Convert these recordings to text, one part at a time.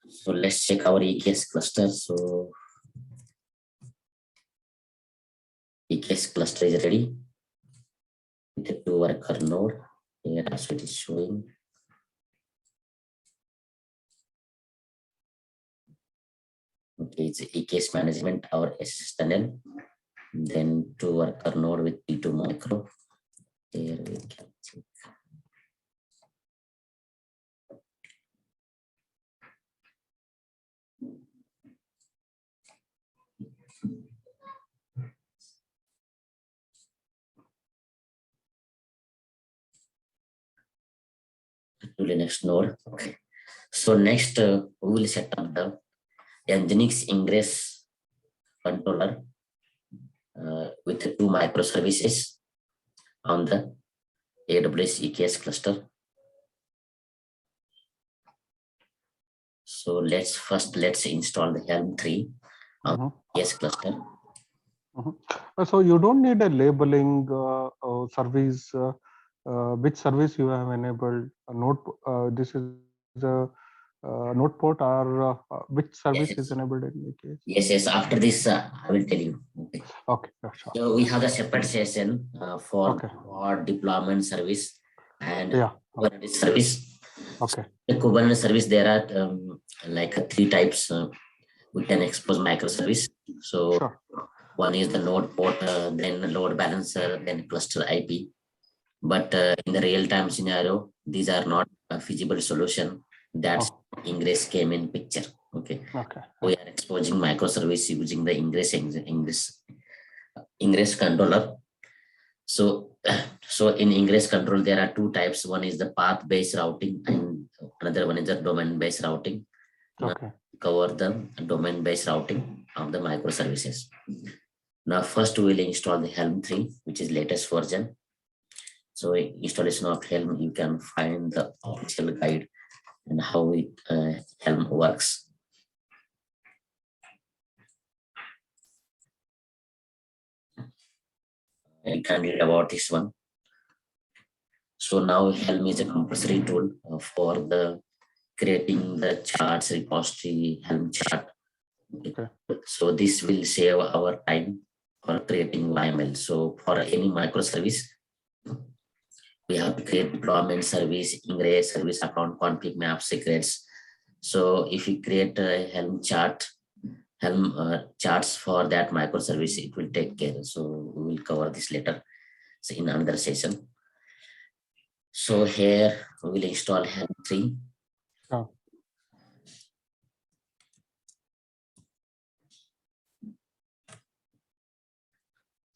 So let's check our EKS cluster. So EKS cluster is ready with the 2 worker node. Here also it is showing. Okay, it's EKS management, our SS tunnel. Then 2 worker node with P2 micro. Here we can check. To the next node. Okay. So next we will set up the Nginx Ingress Controller with the 2 microservices on the AWS EKS cluster. So let's install the Helm 3 on EKS cluster. So you don't need a labeling service. Which service you have enabled? Node. This is the node port, or which service Yes. is enabled in EKS? Yes. After this, I will tell you. Okay. Okay. Sure. So we have a separate session for deployment service and Kubernetes service. Okay. The Kubernetes service, there are like 3 types. We can expose microservice. So one is the node port, then the load balancer, then cluster IP. But in the real-time scenario, these are not a feasible solution. That's Ingress came in picture. Okay. We are exposing microservice using the Ingress controller. So in Ingress control, there are 2 types. One is the path-based routing, and another one is the domain-based routing. Cover the domain-based routing of the microservices. Now, first we will install the Helm 3, which is latest version. So installation of Helm, you can find the official guide and how Helm works. You can read about this one. So now Helm is a compulsory tool for the creating the charts repository, Helm chart. So this will save our time for creating YML. So for any microservice, we have to create deployment service, ingress service account, config map, secrets. So if we create a Helm chart, charts for that microservice, it will take care. So we will cover this later in another session. So here we will install Helm 3.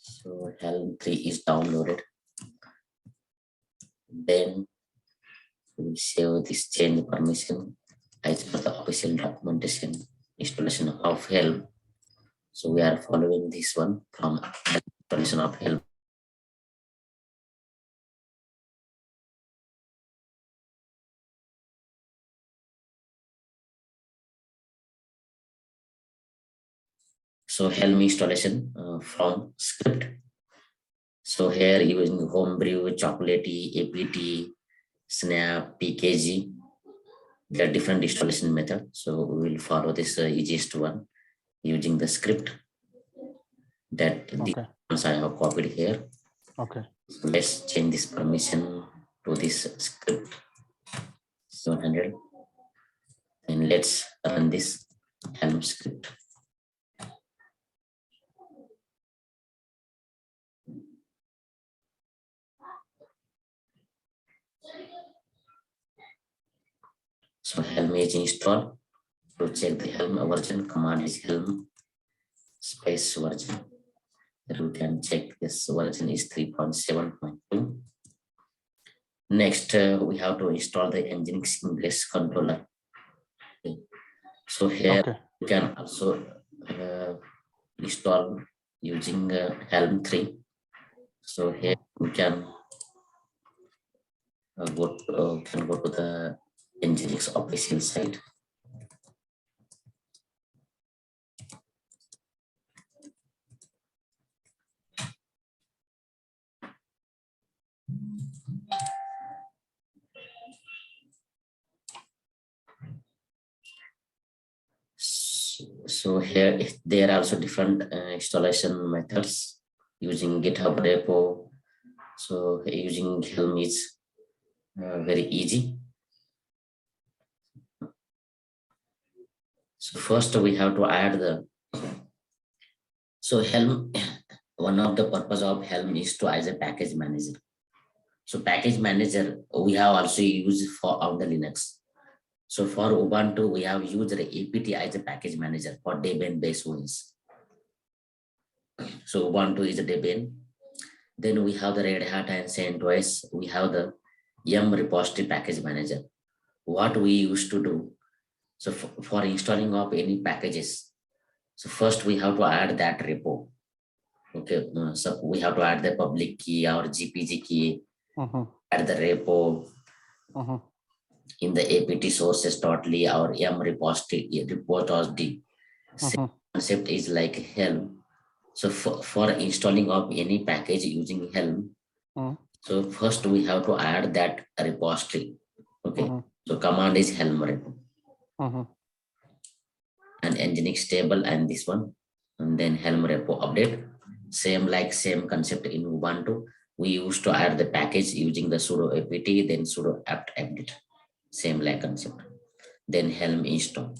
So Helm 3 is downloaded. Then we will save this change permission as per the official documentation installation of Helm. So we are following this one from installation of Helm. So Helm installation from script. So here using Homebrew, Chocolatey, APT, Snap, PKG. There are different installation methods. So we will follow this easiest one using the script that the ones I have copied here. So let's change this permission to this script 700, and let's run this Helm script. So Helm is installed. To check the Helm version, command is Helm space version. You can check this version is 3.7.2. Next, we have to install the Nginx Ingress Controller. Okay. So here you can also install using Helm 3. So here we can go to the Nginx official site. So here there are also different installation methods using GitHub repo. So using Helm is very easy. So first we have to add the, so Helm, one of the purpose of Helm is to as a package manager. So package manager we have also used for on the Linux. So for Ubuntu, we have used the APT as a package manager for Debian based OS. So Ubuntu is a Debian. Then we have the Red Hat and CentOS. We have the yum repository package manager. What we used to do, so for installing of any packages, so first we have to add that repo. Okay, so we have to add the public key or GPG key, add the repo in the apt sources.ly or yum repository. Same concept is like Helm. So for installing of any package using Helm, so first we have to add that repository. Okay, so command is Helm repo. And Nginx table and this one, and then Helm repo update. Same concept in Ubuntu. We used to add the package using the sudo apt, then sudo apt update. Same like concept. Then Helm install.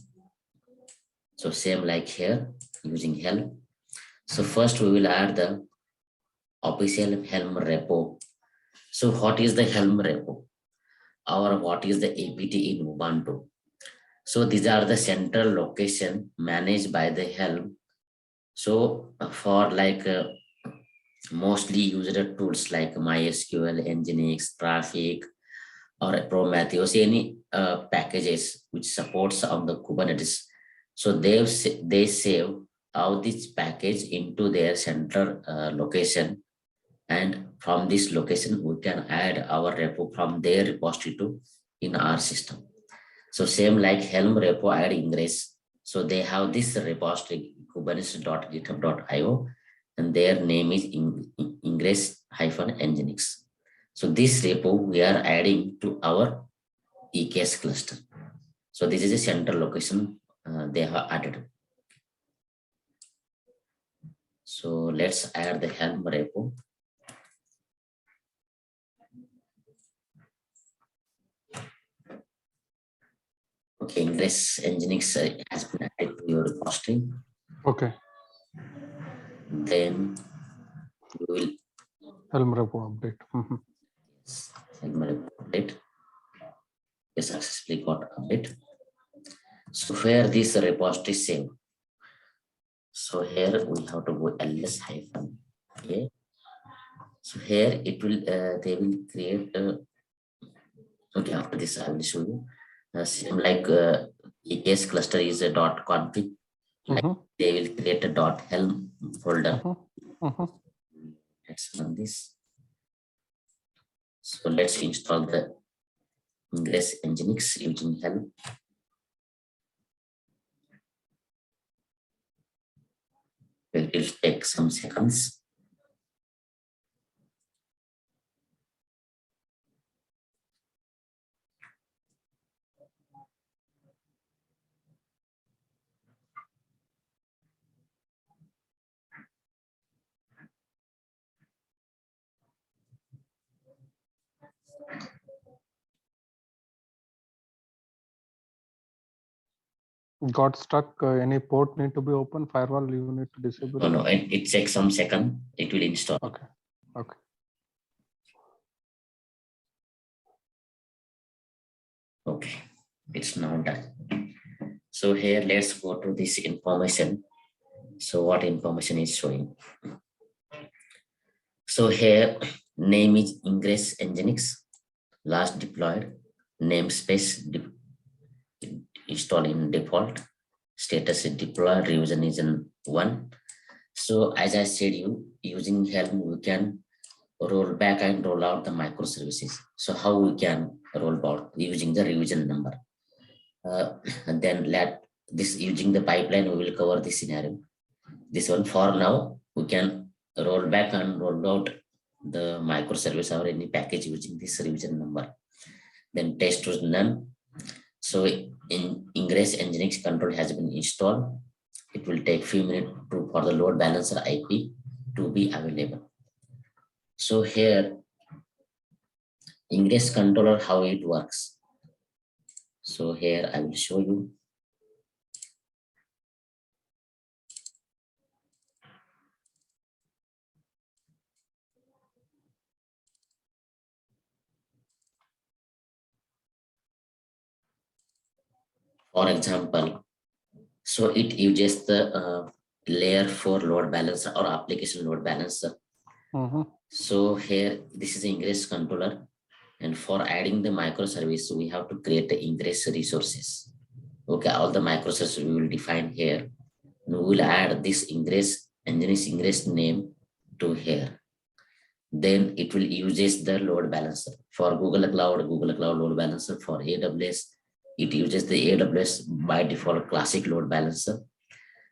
So same like here using Helm. So first we will add the official Helm repo. So what is the Helm repo? Or what is the apt in Ubuntu? So these are the central location managed by the Helm. So for like mostly used tools like MySQL, Nginx, Traffic, or Prometheus, any packages which supports on the Kubernetes. So they save all this package into their central location, and from this location we can add our repo from their repository to in our system. So same like Helm repo add Ingress. So they have this repository kubernetes.github.io, and their name is Ingress-Nginx. So this repo we are adding to our EKS cluster. So this is a central location they have added. So let's add the Helm repo. Okay, Ingress Nginx has been added to your repository. Okay. Then we will Helm repo update. Helm repo update. Yes, successfully got update. So where this repository save. So here we have to go ls-a. So here it will they will create okay, after this I will show you same like EKS cluster is a .config, like they will create a .helm folder. Let's run this. So let's install the Ingress Nginx using Helm. It will take some seconds. Got stuck. Any port need to be open? Firewall you need to disable. No, it takes some second. It will install. Okay. Okay. Okay, it's now done. So here let's go to this information. So what information is showing? So here name is Ingress Nginx, last deployed, namespace install in default, status is deployed, revision is in 1. So as I said, using Helm we can roll back and roll out the microservices. So how we can roll out using the revision number, and then let this using the pipeline we will cover this scenario. This one for now we can roll back and roll out the microservice or any package using this revision number. Then test was none. So in Ingress Nginx control has been installed. it will take few minutes for the load balancer IP to be available. So here, Ingress controller, how it works. So here I will show you. For example, so it uses the layer 4 load balancer or application load balancer. So here, this is Ingress controller. And for adding the microservice, we have to create the Ingress resources. Okay, all the microservices we will define here. We will add this Nginx Ingress name to here. Then it will uses the load balancer. For Google Cloud load balancer. For AWS, it uses the AWS by default classic load balancer.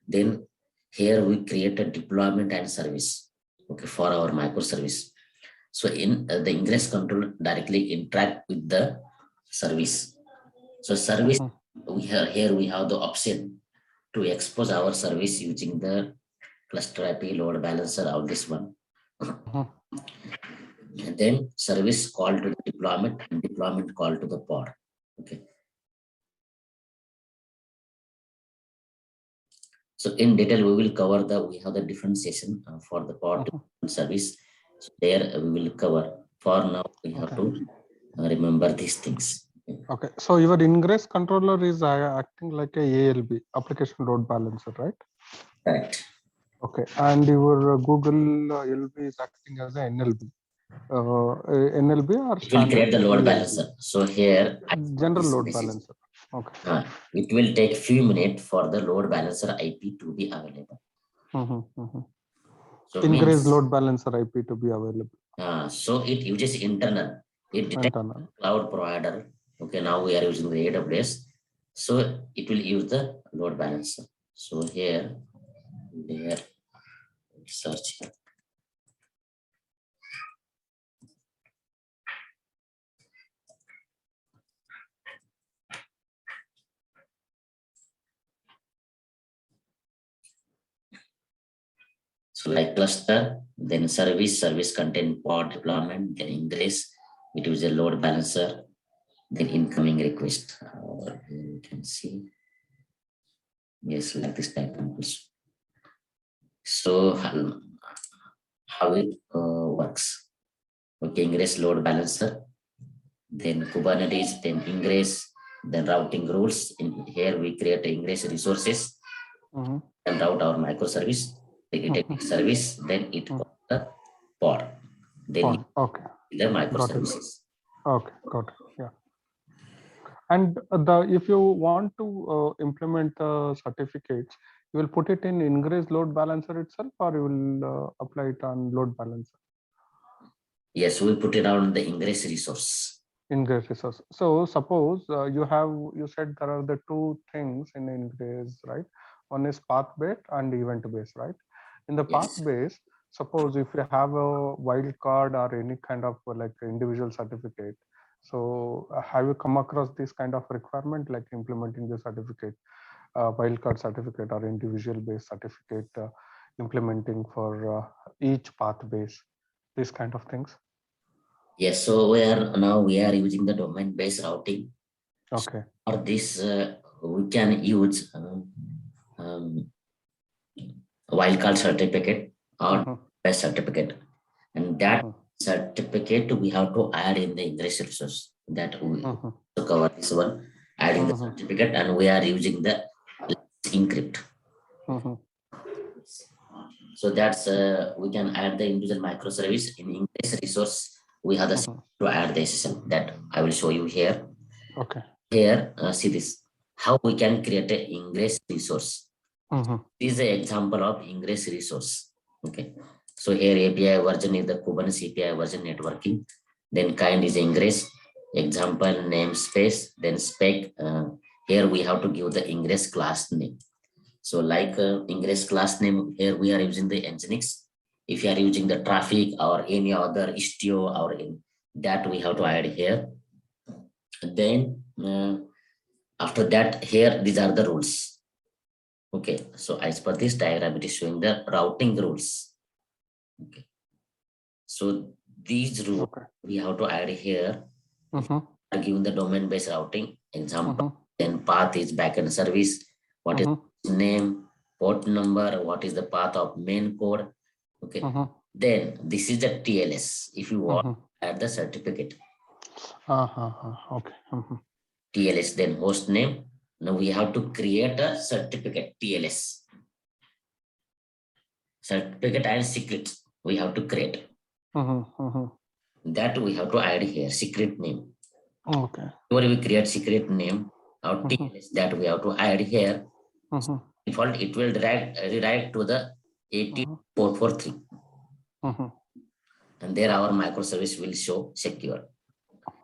Then here we create a deployment and service, okay, for our microservice. So in the Ingress control directly interact with the service. So service, we have here we have the option to expose our service using the cluster IP load balancer of this one. And then service call to the deployment and deployment call to the pod. Okay. So in detail, we will cover we have the differentiation for the pod service. So there we will cover. For now, we have to remember these things. Okay, so your Ingress controller is acting like a ALB, application load balancer, right? Right. Okay, and your Google LB is acting as an NLB. NLB or it will create the load ALB? Balancer. So here, general load balancer. Okay. It will take few minutes for the load balancer IP to be available. So Ingress load balancer IP to be available. So it uses internal. It detects cloud provider. Okay, now we are using the AWS. So it will use the load balancer. So here, search here. So like cluster, then service contain pod deployment, then Ingress, it is a load balancer, then incoming request. You can see, yes, like this type of. So how it works? Okay, Ingress load balancer, then Kubernetes, then Ingress, then routing rules. In here we create Ingress resources and route our microservice. It takes service, then it calls the pod. Then the microservices. Okay, got it. Yeah. And if you want to implement the certificates, you will put it in Ingress load balancer itself, or you will apply it on load balancer? Yes, we put it on the Ingress resource. Ingress resource. So suppose you said there are the two things in Ingress, right? One is path based and event based, right? In the path based, suppose if you have a wildcard or any kind of like individual certificate, so have you come across this kind of requirement, like implementing the certificate, wildcard certificate or individual based certificate, implementing for each path base, these kind of things? Yes, so we are using the domain based routing. Okay. Or this we can use wildcard certificate or best certificate, and that certificate we have to add in the Ingress resource. That we to cover this one, adding the certificate, and we are using the encrypt. So that's we can add the individual microservice in Ingress resource. We have the to add the SSL that I will show you here. Okay. Here, see this, how we can create an Ingress resource. This is an example of Ingress resource. Okay. So here API version is the Kubernetes API version networking. Then kind is Ingress. Example namespace. Then spec. Here we have to give the Ingress class name. So like Ingress class name, here we are using the Nginx. If you are using the traffic or any other Istio or that we have to add here. Then after that, here these are the rules. Okay, so as per this diagram, it is showing the routing rules. Okay, so these rules Okay. we have to add here. Mm-hmm. Are given the domain-based routing example. Mm-hmm. Then path is backend service. What is Mm-hmm. name, port number? What is the path of main code? Okay. Mm-hmm. Then this is the TLS. If you want Mm-hmm. to add the certificate, Okay. Mm-hmm. TLS, then host name. Now we have to create a certificate, TLS. Certificate and secret we have to create. Mm-hmm. Mm-hmm. That we have to add here, secret name. Okay. Whenever we create secret name, our Mm-hmm. TLS that we have to add here. Mm-hmm. Default, it will redirect to the 80443. Mm-hmm. And there our microservice will show secure.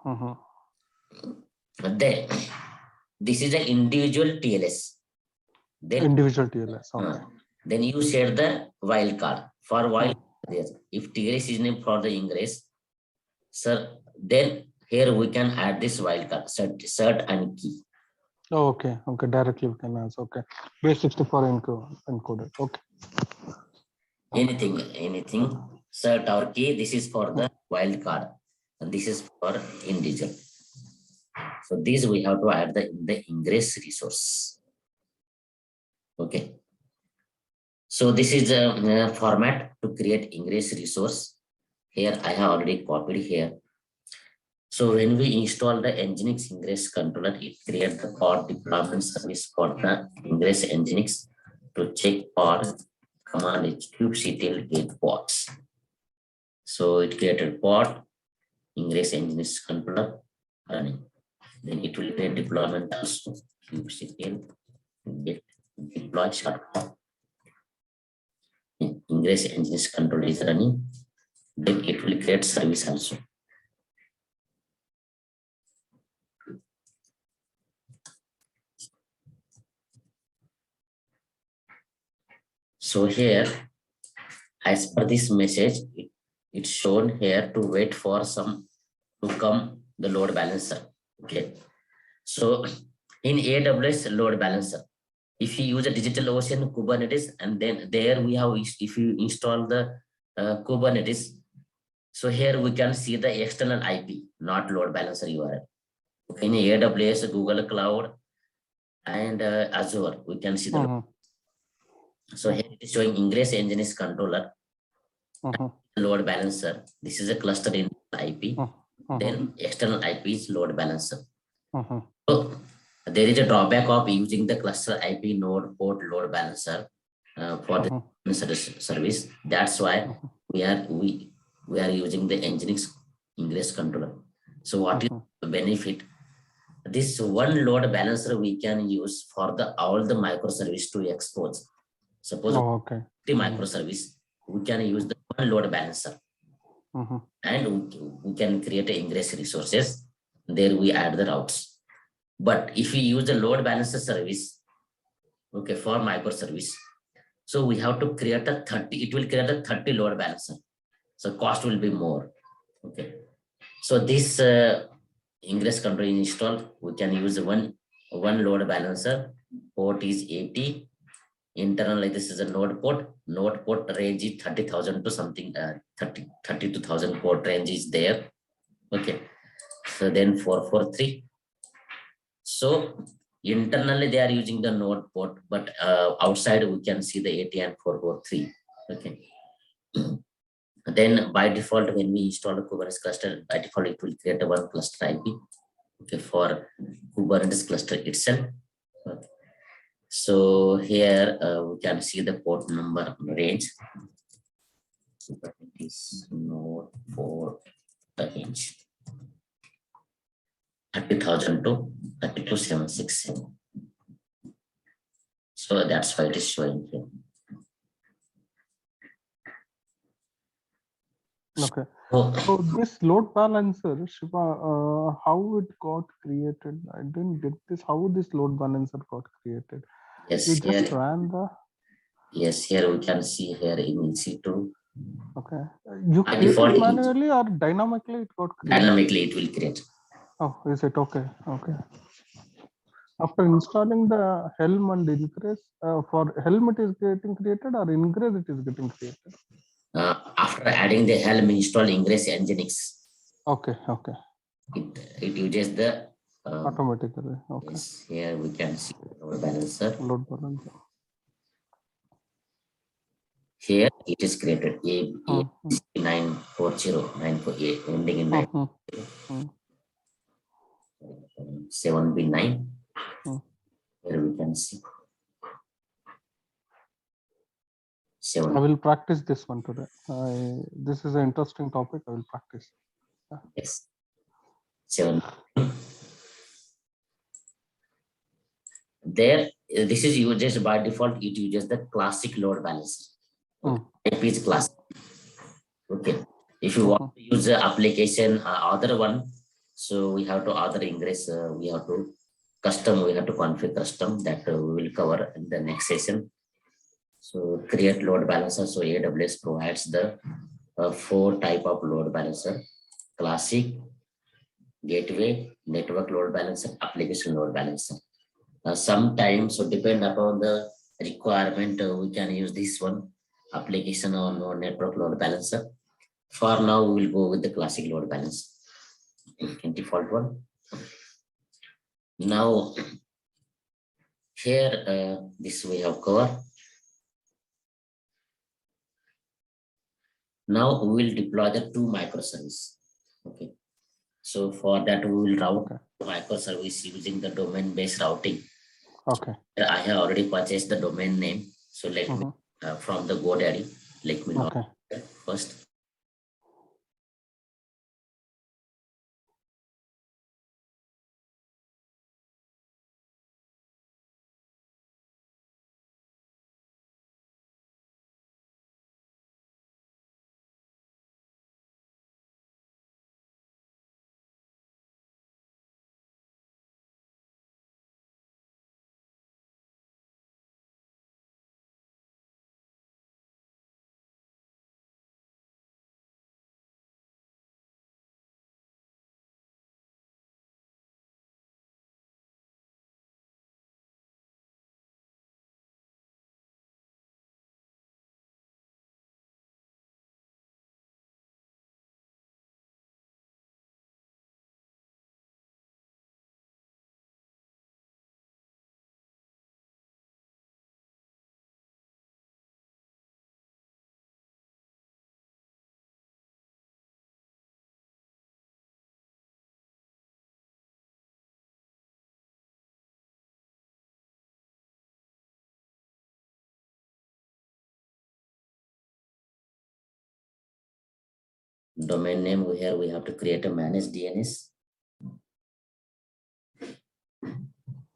Mm-hmm. But then this is an individual TLS. Then Individual TLS. Okay. then you share the wildcard for while if TLS is named for the ingress, sir, then here we can add this wildcard cert and key. Okay. Okay. Directly we can answer. Okay. Base 64 encoded. Okay. Anything cert or key. This is for the wildcard, and this is for individual. So these we have to add the ingress resource. Okay. So this is the format to create ingress resource. Here I have already copied here. So when we install the Nginx Ingress Controller, it creates the pod deployment service for the Ingress Nginx to check pod command is kubectl get pods. So it created pod Ingress Nginx Controller running. Then it will create deployment also kubectl get deploy shutdown. Ingress Nginx Controller is running. Then it will create service also. So here, as per this message, it's shown here to wait for some to come the load balancer. Okay. So in AWS load balancer, if you use a DigitalOcean Kubernetes, and then there we have, if you install the Kubernetes, so here we can see the external IP, not load balancer URL. Okay. In AWS, Google Cloud, and Azure, we can see the So here it is showing Ingress Nginx Controller, load balancer. This is a cluster in IP. Then external IP is load balancer. So there is a drawback of using the cluster IP node port load balancer for the service. That's why we are using the Nginx Ingress Controller. So what is the benefit? This one load balancer we can use for all the microservice to expose. Suppose the microservice, we can use the one load balancer, and we can create ingress resources. There we add the routes. But if we use the load balancer service, okay, for microservice, so we have to create a 30. It will create a 30 load balancer. So cost will be more. Okay. So this ingress control install, we can use one load balancer. Port is 80. Internal, like this is a node port range is 30,000 to something 32,000 port range is there. Okay, so then 443. So internally they are using the node port, but outside we can see the 80 and 443. Okay. Then by default, when we install a Kubernetes cluster, by default it will create a one cluster IP, okay, for Kubernetes cluster itself. Okay. So here we can see the port number range. Kubernetes node port range 30,000 to 32,767. So that's why it is showing here. Okay. So this load balancer, Shiva, how it got created? I didn't get this. How this load balancer got created? Yes, you here, just ran the. Yes, here we can see here in EC2. Okay. You created manually or dynamically it got created? Dynamically it will create. Oh, is it okay? Okay. After installing the Helm and Ingress, for Helm it is getting created or Ingress it is getting created? After adding the Helm, install Ingress Nginx. Okay, okay. It uses the Automatically. Okay. yes, here we can see load balancer. Load balancer. Here it is created A940 ending in 7B9. Here we can see 7. I will practice this one today. This is an interesting topic. I will practice. Yes. 7. There, this is used by default. It uses the classic load balancer. Type is classic. Okay. If you want to use the application other one, so we have to other ingress. We have to custom. We have to configure custom that we will cover in the next session. So create load balancer. So AWS provides the 4 type of load balancer: classic, gateway, network load balancer, application load balancer. Sometimes, so depend upon the requirement, we can use this one, application or network load balancer. For now, we will go with the classic load balancer, default one. Now, here, this we have covered. Now we will deploy the 2 microservices. Okay. So for that, we will route microservice using the domain-based routing. Okay. I have already purchased the domain name. So let me from the GoDaddy. Let me log first. Domain name here we have to create a managed DNS.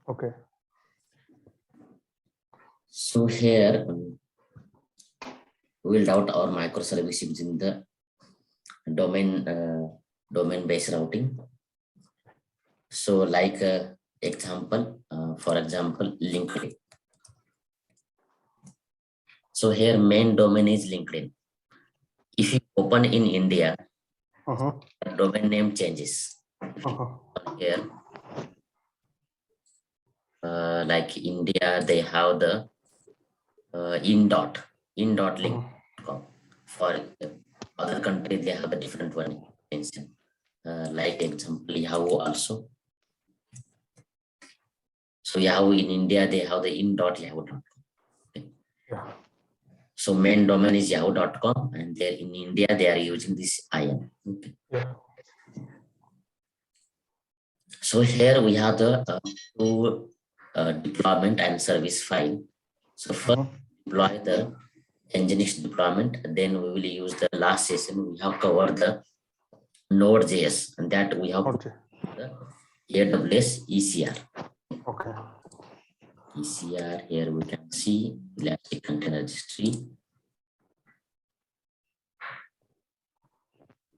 Okay. So here we will route our microservice using the domain-based routing. So like example, for example, LinkedIn. So here main domain is LinkedIn. If you open in India, the domain name changes. Here, like India, they have the in.link.com. For other countries, they have a different one. Like example, Yahoo also. So Yahoo in India, they have the in.yahoo.com. Okay. So main domain is yahoo.com, and there in India, they are using this IN. Okay. So here we have the 2 deployment and service file. So first deploy the Nginx deployment, then we will use the last session. We have covered the Node.js, and that we have the AWS ECR. Okay. ECR here we can see Elastic Container Registry,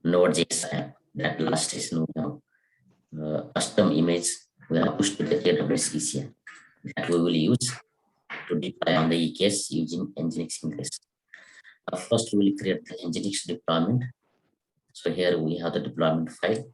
Node.js app. That last session we have custom image we have pushed to the AWS ECR that we will use to deploy on the EKS using Nginx Ingress. First, we will create the Nginx deployment. So here we have the deployment file.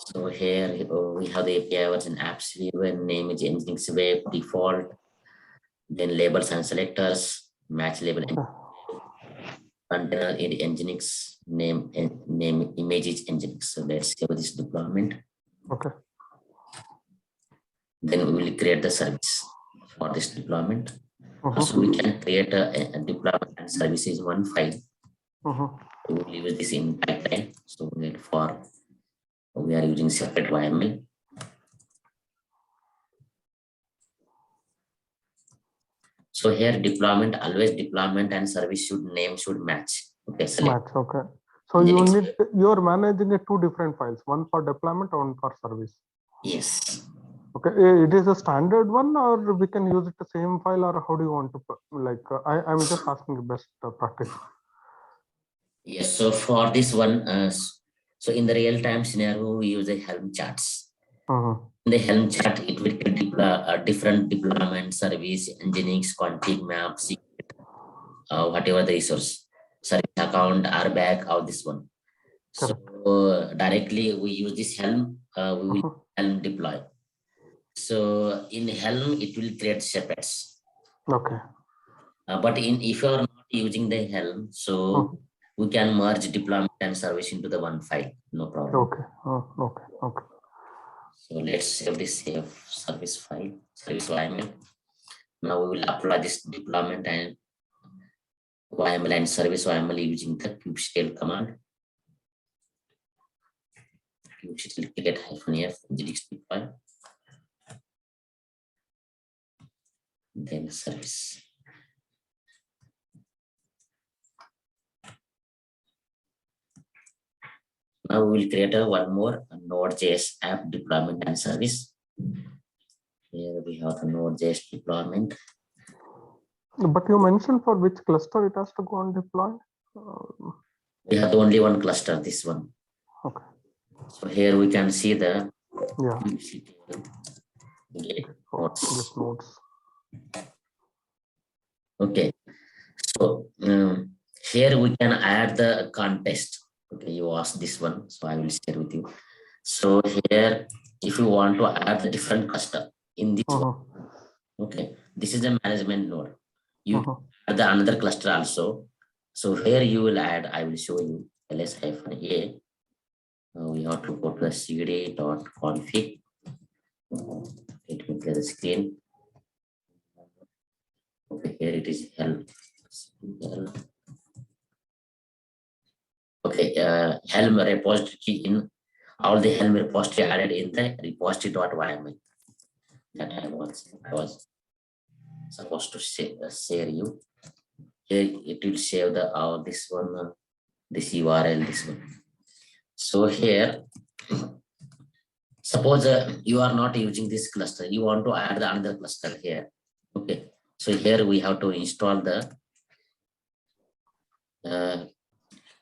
So here we have the API version apps view and name is Nginx web default, then labels and selectors, match label container in Nginx, name image is Nginx. So let's save this deployment. Okay. Then we will create the service for this deployment. So we can create a deployment and services one file. We will use this in pipeline. So we are using separate YAML. So here deployment, always deployment and service name should match. Okay, match. Okay. So you're managing two different files, one for deployment, one for service. Yes. Okay, it is a standard one, or we can use it the same file, or how do you want to like? I'm just asking the best practice. Yes. So for this one, so in the real-time scenario, we use the Helm charts. In the Helm chart, it will deploy a different deployment service, Nginx, config map, secret, whatever the resource, service account, RBAC, all this one. So directly we use this Helm, we will Helm deploy. So in Helm, it will create separates. Okay. But if you are not using the Helm, so we can merge deployment and service into the one file. No problem. Okay. Okay. Okay. So let's save this service file, service YAML. Now we will apply this deployment and YAML and service YAML using the kubectl command. Kubectl create -f Nginx deploy. Then service. Now we will create one more Node.js app deployment and service. Here we have the Node.js deployment. But you mentioned for which cluster it has to go and deploy? We have only one cluster, this one. Okay. So here we can see the nodes. Okay. So here we can add the context. Okay, you asked this one, so I will share with you. So here, if you want to add the different cluster in this one, okay, this is a management node. You add the another cluster also. So here you will add, I will show you ls-a. We have to go to the cd.config. It will clear the screen. Okay, here it is Helm. Okay, Helm repository in all the Helm repository added in the repository.yml that I was supposed to share you. Here it will save the this one, this URL, this one. So here, suppose you are not using this cluster, you want to add the another cluster here. Okay, so here we have to install the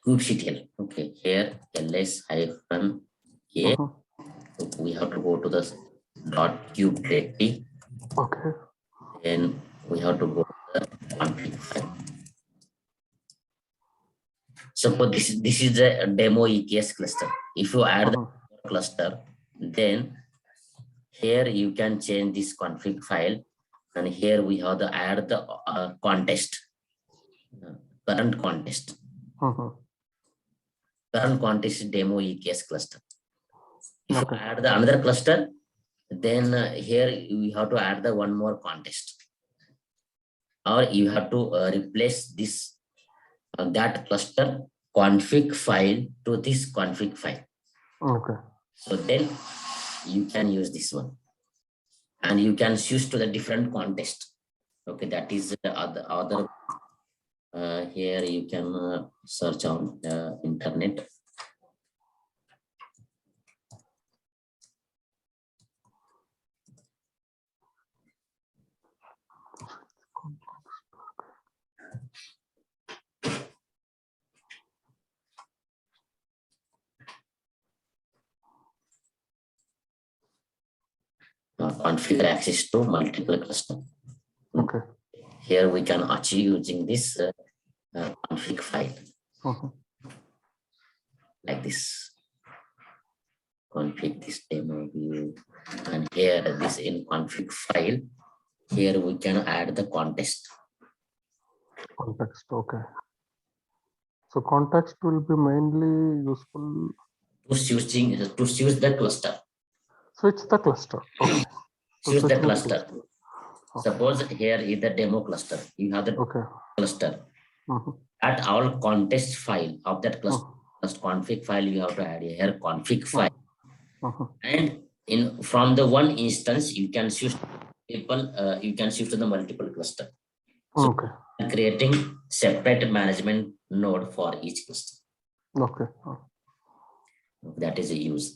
kubectl. Okay, here ls-a. We have to go to the .kube directory. Okay. Then we have to go to the config file. Suppose this is the demo EKS cluster. If you add the cluster, then here you can change this config file, and here we have to add the context, current context. Current context is demo EKS cluster. If you add the another cluster, then here we have to add the one more context, or you have to replace this that cluster config file to this config file. Okay. So then you can use this one, and you can choose to the different context. Okay, that is the other. Here you can search on the internet. Configure access to multiple cluster. Okay. Here we can achieve using this config file like this. config this demo view, and here this in config file, here we can add the context. Context, okay. So context will be mainly useful To choose the cluster. Switch the cluster. Okay. Choose the switching cluster. Okay. Suppose here is the demo cluster. You have the Okay. cluster. Mhm. At all context file of that cluster, config file, you have to add here config file. And in from the one instance, you can shift people. You can shift to the multiple cluster. So Okay. creating separate management node for each cluster. Okay. That is a use.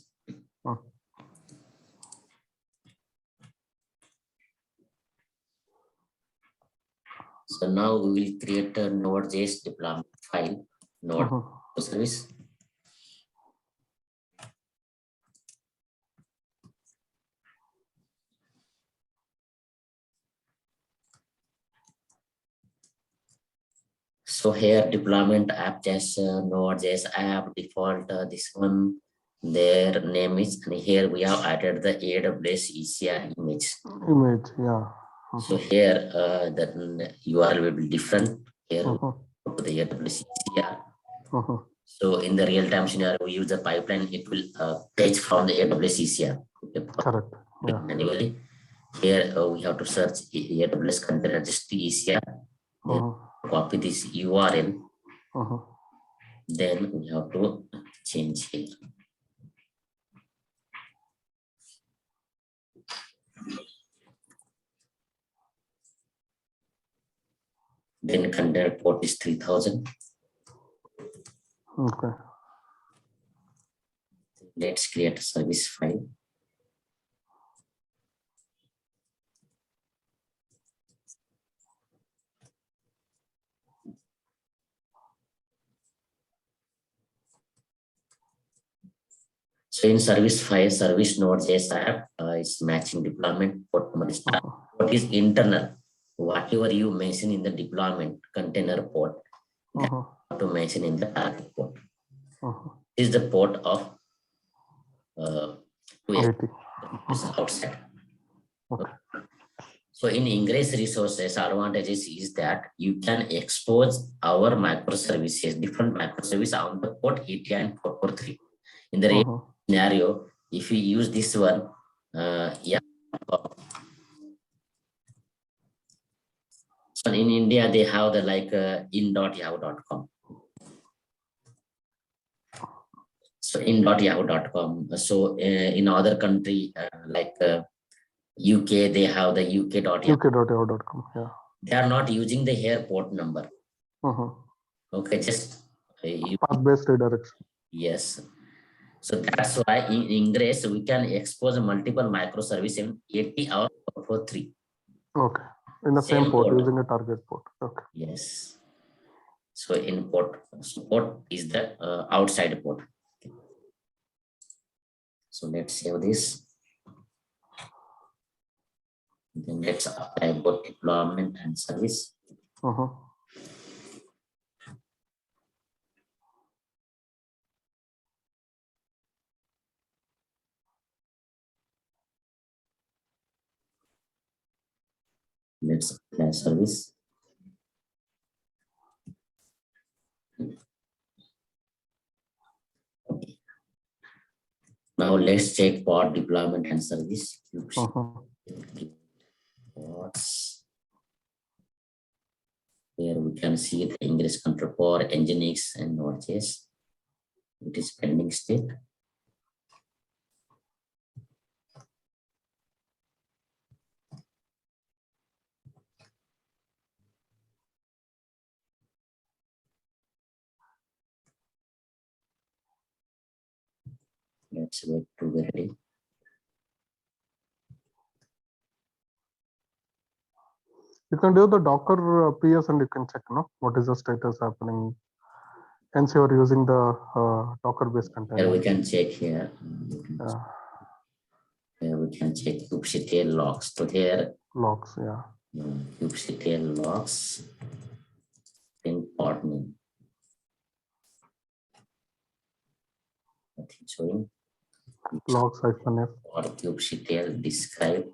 So now we will create a Node.js deployment file, node service. So here deployment app just Node.js app default, this one, their name is, and here we have added the AWS EKS image. Yeah. So here the URL will be different. Here go to the AWS EKS. So in the real-time scenario, we use the pipeline. It will fetch from the AWS EKS. Correct. Yeah. Manually. Here we have to search AWS container registry EKS. Then copy this URL. Then we have to change here. Then container port is 3000. Okay. Let's create a service file. So in service file, service Node.js app is matching deployment port number. What is internal? Whatever you mention in the deployment container port, that you have to mention in the target port. This is the port of outside. Okay. So in Ingress resources, advantages is that you can expose our microservices, different microservices on the port 80 and port 43. In the real scenario, if we use this one, yeah. So in India, they have the like in.yahoo.com. So in.yahoo.com. So in other country like UK, they have the UK.yahoo.com. Yeah. They are not using the here port number. Okay, just path-based redirection. Yes. So that's why in Ingress we can expose multiple microservices in 80 or 443. Okay. In the same port, using a target port. Okay. Yes. So in port, so port is the outside port. Okay. So let's save this. Then let's apply both deployment and service. Let's apply service. Okay. Now let's check pod deployment and service. Pods. Here we can see the Ingress control for Nginx and Node.js. It is pending state. Let's wait to be ready. You can do the Docker PS and you can check, no, what is the status happening. Hence, you are using the Docker-based container. Here we can check here. Here we can check kubectl logs. So here logs, yeah. kubectl logs in pod name. Nothing showing. logs -f or kubectl describe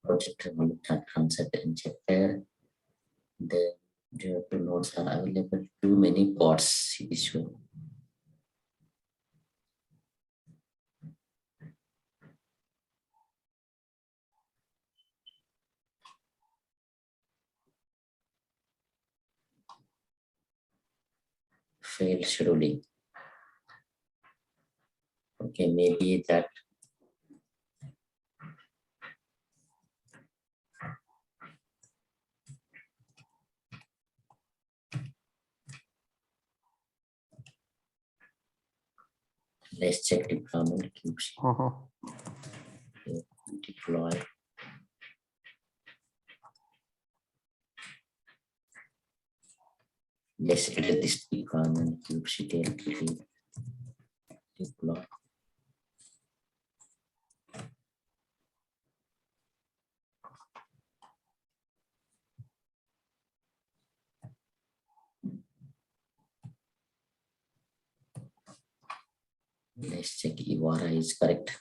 project concept and chapter. The directory nodes are available. Too many pods issue. Failed scheduling. Okay, maybe that let's check deployment kubectl. Deploy. Let's edit this deployment kubectl deploy. Let's check URI is correct.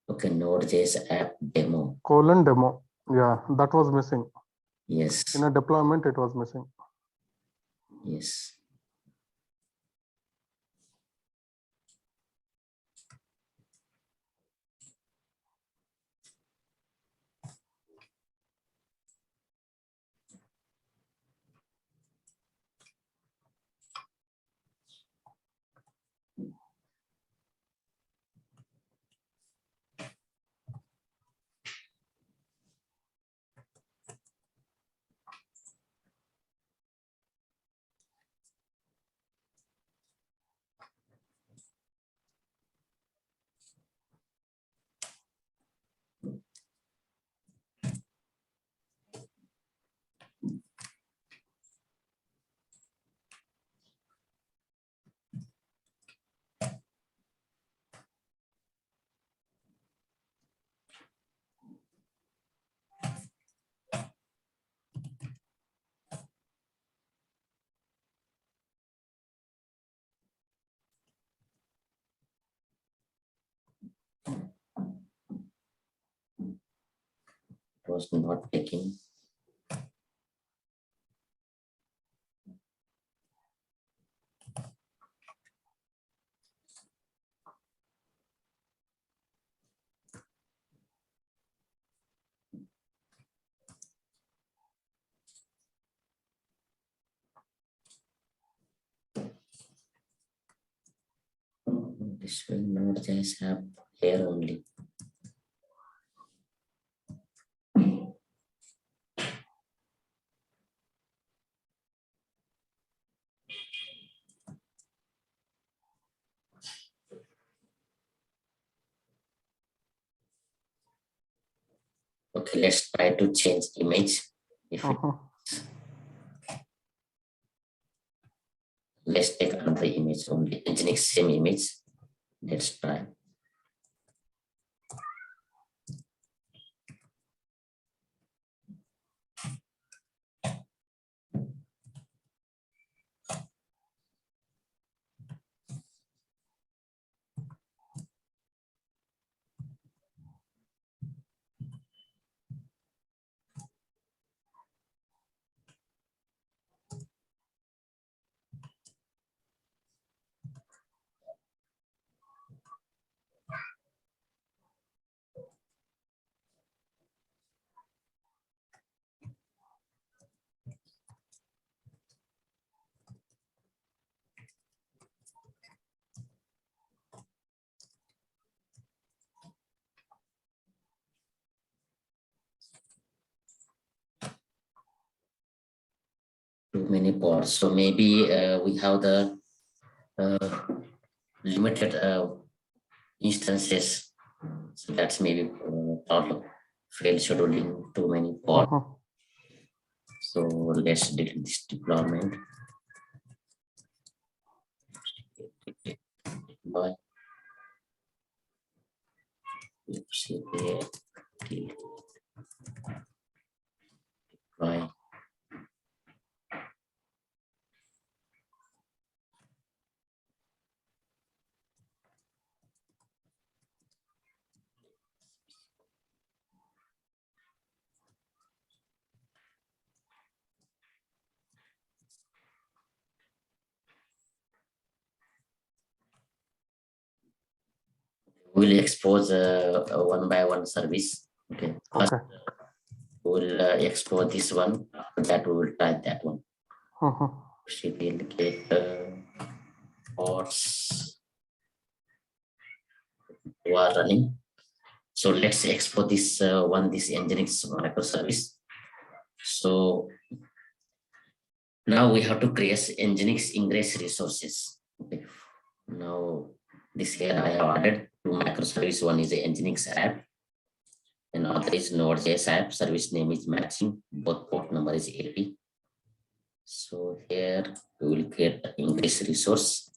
Okay, Node.js app demo. :demo. Yeah, that was missing. Yes. In a deployment, it was missing. Yes. It was not taking. This will not just have here only. Okay, let's try to change image. If it, let's take another image only, Nginx same image. Let's try. Too many pods. So maybe we have the limited instances. So that's maybe part of fail scheduling too many pods. So let's delete this deployment. Deploy. Deploy. We'll expose one by one service. Okay. First, we'll expose this one. After that, we will try that one. Should indicate pods who are running. So let's export this this Nginx microservice. So now we have to create Nginx Ingress resources. Okay. Now this here I have added two microservice. One is the Nginx app, and other is Node.js app. Service name is matching. Both port number is 80. So here we will create the Ingress resource.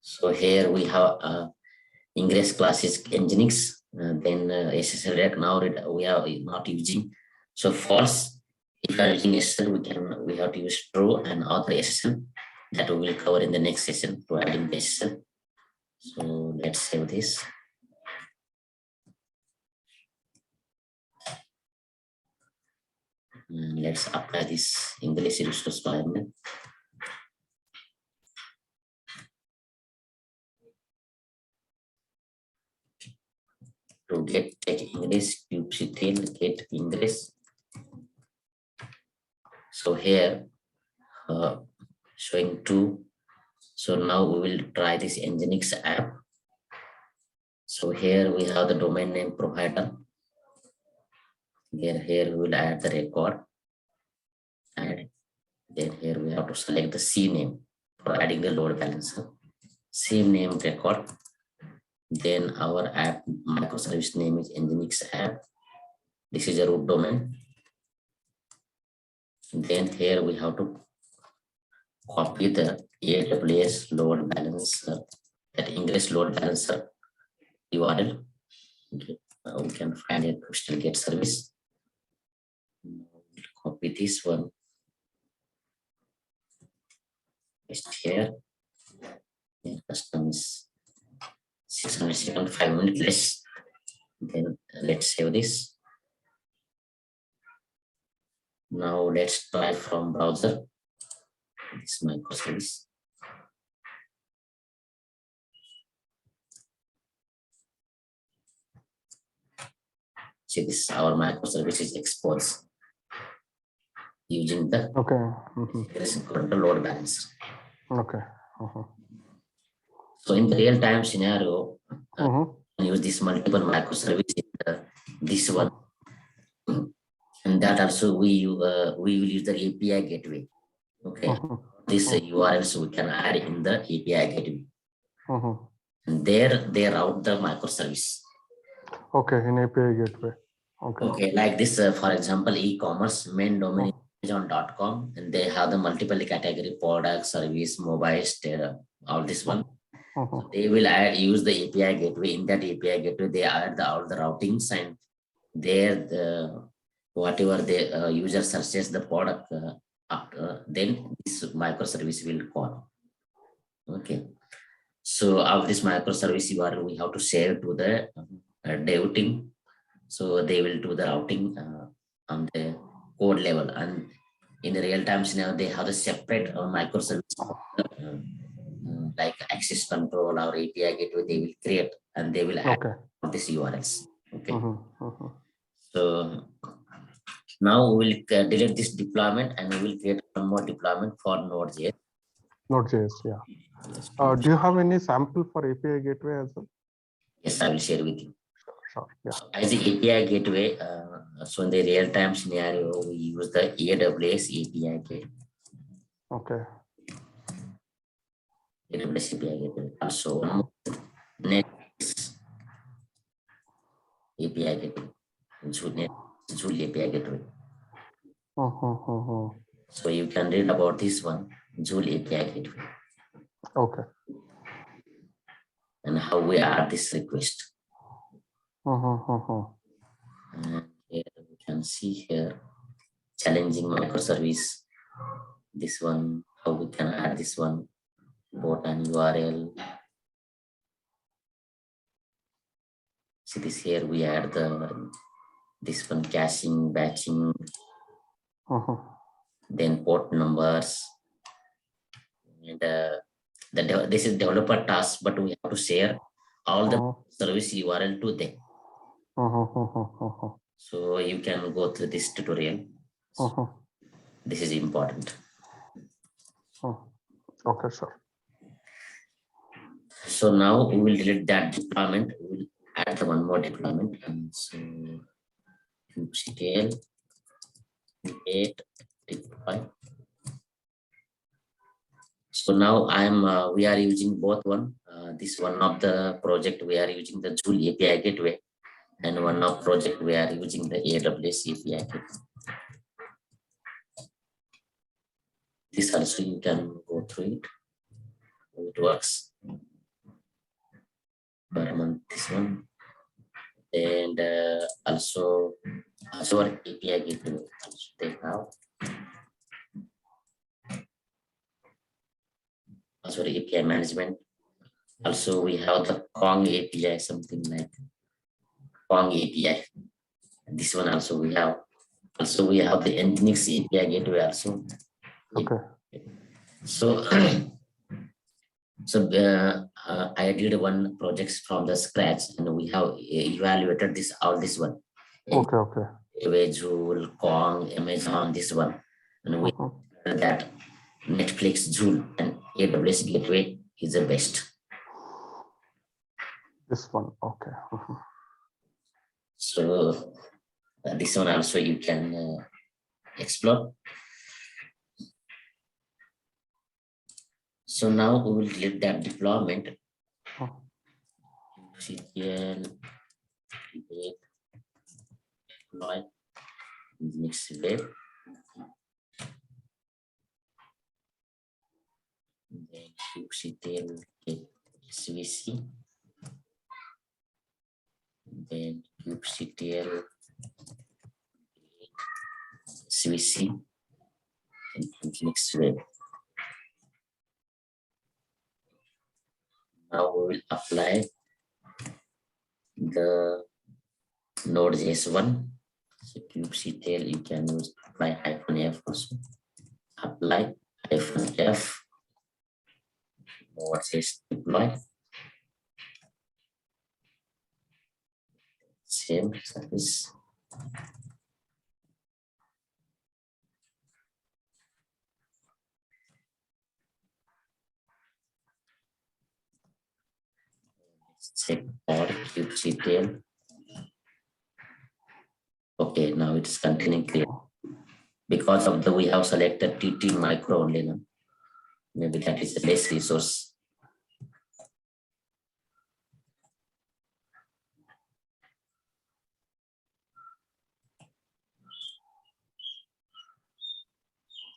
So here we have Ingress classes Nginx, then SSL rec. Now we are not using. So false. If you are using SSL, we have to use true and other SSL that we will cover in the next session to adding the SSL. So let's save this. And let's apply this English resource environment. To get English, kubectl get English. So here showing two. So now we will try this Nginx app. So here we have the domain name provider. Here we will add the record. And then here we have to select the C name for adding the load balancer. Same name record. Then our app microservice name is Nginx app. This is a root domain. Then here we have to copy the AWS load balancer, that Ingress load balancer URL. Okay. We can find it to still get service. Copy this one. Paste here. Then custom is 600 seconds, 5 minutes less. Then let's save this. Now let's try from browser. This microservice. See, this our microservice is exposed using the load balancer. Okay. So in the real-time scenario, use this multiple microservice in this one, and that also we will use the API gateway. Okay, this URLs we can add in the API gateway, and there they route the microservice. Okay, in API gateway. Okay. Okay, like this, for example, e-commerce main domain is on .com, and they have the multiple category: product, service, mobile, all this one. So they will use the API gateway. In that API gateway, they add all the routings, and there whatever the user searches the product, then this microservice will call. Okay. So of this microservice URL, we have to share to the dev team. So they will do the routing on the code level, and in the real-time scenario, they have a separate microservice like access control or API gateway. They will create and they will add this URLs. Okay. So Now we will delete this deployment and we will create one more deployment for Node.js. Node.js, yeah. Do you have any sample for API gateway as well? Yes, I will share with you. Sure, yeah. As the API gateway, so in the real-time scenario, we use the AWS API gateway. Okay. AWS API gateway. Also, next API gateway. Joule API gateway. So you can read about this one, Joule API gateway. Okay. And how we add this request. And here you can see here, challenging microservice. This one, how we can add this one, bot and URL. See this here, we add this one, caching, batching, then port numbers. And this is developer task, but we have to share all the service URL to them. So you can go through this tutorial. This is important. Okay, sure. So now we will delete that deployment. We will add the one more deployment. And so kubectl create deploy. So now we are using both one. This one of the project we are using the Joule API gateway, and one of project we are using the AWS API gateway. This also you can go through it. It works. Per month, this one, and also our API gateway. Also they have. Also API management. Also we have the Kong API, something like Kong API. And this one also we have. Also we have the Nginx API gateway also. Okay. So I did one project from the scratch, and we have evaluated this one. Okay. Joule, Kong, Amazon, this one, and we that Netflix, Joule, and AWS gateway is the best. This one, okay. So this one also you can explore. So now we will delete that deployment. CTL create deploy Nginx web. Then kubectl get SVC. Then kubectl SVC and Nginx web. Now we will apply the Node.js one. So kubectl you can use apply -f also. Apply -f Node.js deploy. Same service. Check for kubectl. Okay, now it's continuing clear. Because of the we have selected TT micro only now. Maybe that is a less resource.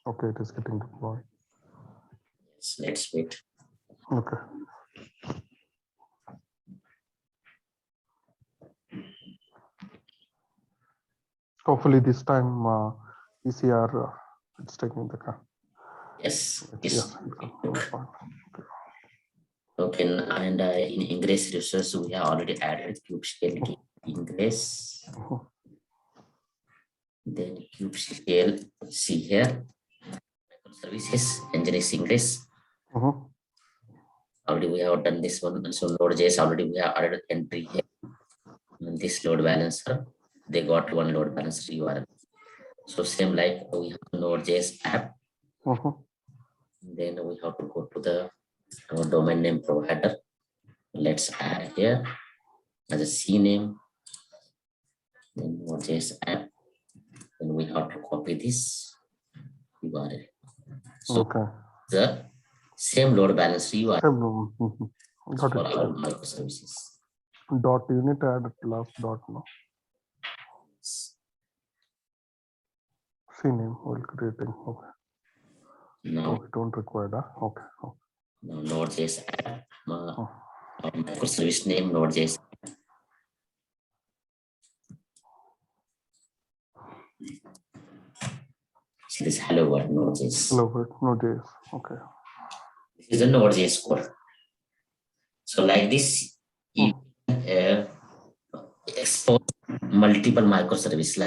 Okay, it is getting deployed. Yes, let's wait. Okay. Hopefully this time ECR it's taking the car. Yes. Yes. Okay, and in Ingress resource we have already added kubectl Ingress. Then kubectl, see here, microservices, Nginx Ingress. Already we have done this one. So Node.js already we have added entry here. And this load balancer, they got one load balancer URL. So same like we have Node.js app. Then we have to go to the domain name provider. Let's add here as a C name. Then Node.js app. Then we have to copy this URL. So the same load balancer URL Got for it. our microservices. Dot, you need to add it last dot, no? C name while creating. Okay. Now we don't require that. Okay. Now Node.js app, microservice name Node.js. See this hello world Node.js. Hello world Node.js. Okay. This is the Node.js code. So like this, you expose multiple microservices.